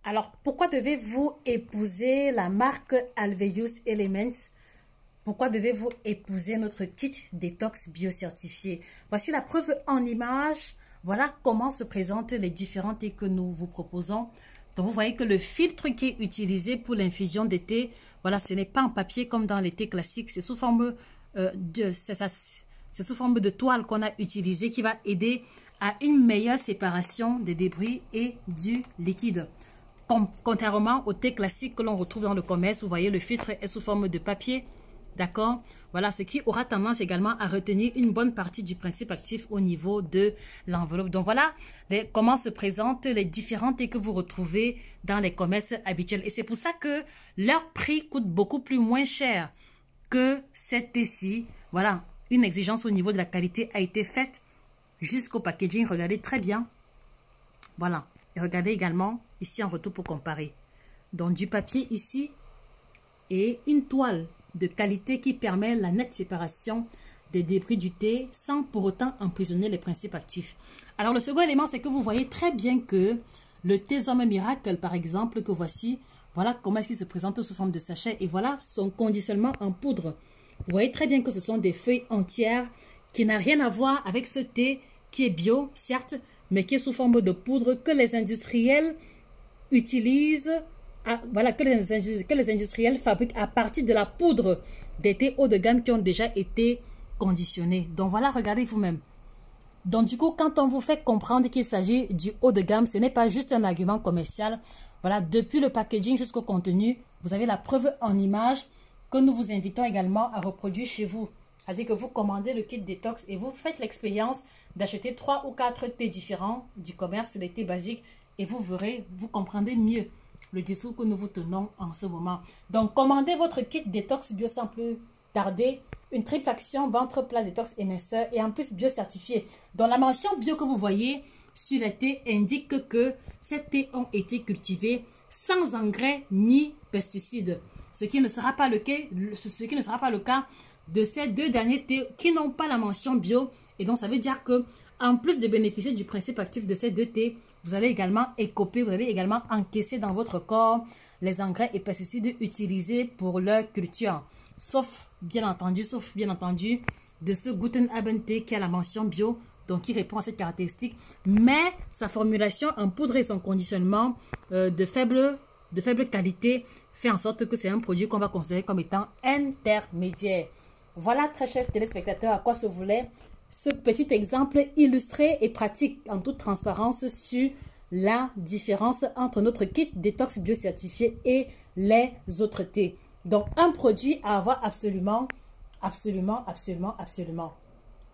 Alors, pourquoi devez-vous épouser la marque Alvéus Elements? Pourquoi devez-vous épouser notre kit détox biocertifié? Voici la preuve en image. Voilà comment se présentent les différents thés que nous vous proposons. Donc, vous voyez que le filtre qui est utilisé pour l'infusion des thés, voilà, ce n'est pas en papier comme dans les thés classiques. C'est sous forme c'est sous forme de toile qu'on a utilisé qui va aider à une meilleure séparation des débris et du liquide. Contrairement au thé classique que l'on retrouve dans le commerce, vous voyez, le filtre est sous forme de papier. D'accord? Voilà, ce qui aura tendance également à retenir une bonne partie du principe actif au niveau de l'enveloppe. Donc voilà comment se présentent les différents thés que vous retrouvez dans les commerces habituels. Et c'est pour ça que leur prix coûte beaucoup plus moins cher que cette thé-ci. Voilà, une exigence au niveau de la qualité a été faite jusqu'au packaging. Regardez très bien. Voilà. Et regardez également ici en retour pour comparer. Donc du papier ici et une toile de qualité qui permet la nette séparation des débris du thé sans pour autant emprisonner les principes actifs. Alors le second élément, c'est que vous voyez très bien que le thé Homme Miracle, par exemple, que voici, voilà comment est-ce qu'il se présente sous forme de sachet et voilà son conditionnement en poudre. Vous voyez très bien que ce sont des feuilles entières qui n'ont rien à voir avec ce thé qui est bio, certes, mais qui est sous forme de poudre que les industriels utilisent. Voilà, que les industriels fabriquent à partir de la poudre des thés haut de gamme qui ont déjà été conditionnés. Donc voilà, regardez vous-même. Donc du coup, quand on vous fait comprendre qu'il s'agit du haut de gamme, ce n'est pas juste un argument commercial. Voilà, depuis le packaging jusqu'au contenu, vous avez la preuve en image que nous vous invitons également à reproduire chez vous. C'est-à-dire que vous commandez le kit détox et vous faites l'expérience d'acheter 3 ou 4 thés différents du commerce, les thés basiques, et vous verrez, vous comprendrez mieux le discours que nous vous tenons en ce moment. Donc, commandez votre kit détox bio sans plus tarder. Une triple action, ventre plat, détox, éminceur et en plus bio certifié. Donc, la mention bio que vous voyez sur les thés indique que ces thés ont été cultivés sans engrais ni pesticides. Ce qui ne sera pas le cas de ces deux derniers thés qui n'ont pas la mention bio. Et donc, ça veut dire que en plus de bénéficier du principe actif de ces deux thés, vous allez également écoper, vous allez également encaisser dans votre corps les engrais et pesticides utilisés pour leur culture. Sauf bien entendu de ce Guten Abend thé qui a la mention bio, donc qui répond à cette caractéristique. Mais sa formulation en poudre et son conditionnement de faible qualité fait en sorte que c'est un produit qu'on va considérer comme étant intermédiaire. Voilà, très chers téléspectateurs, à quoi se voulait ce petit exemple illustré et pratique en toute transparence sur la différence entre notre kit détox biocertifié et les autres thés. Donc, un produit à avoir absolument.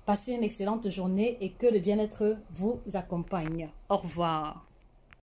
Passez une excellente journée et que le bien-être vous accompagne. Au revoir.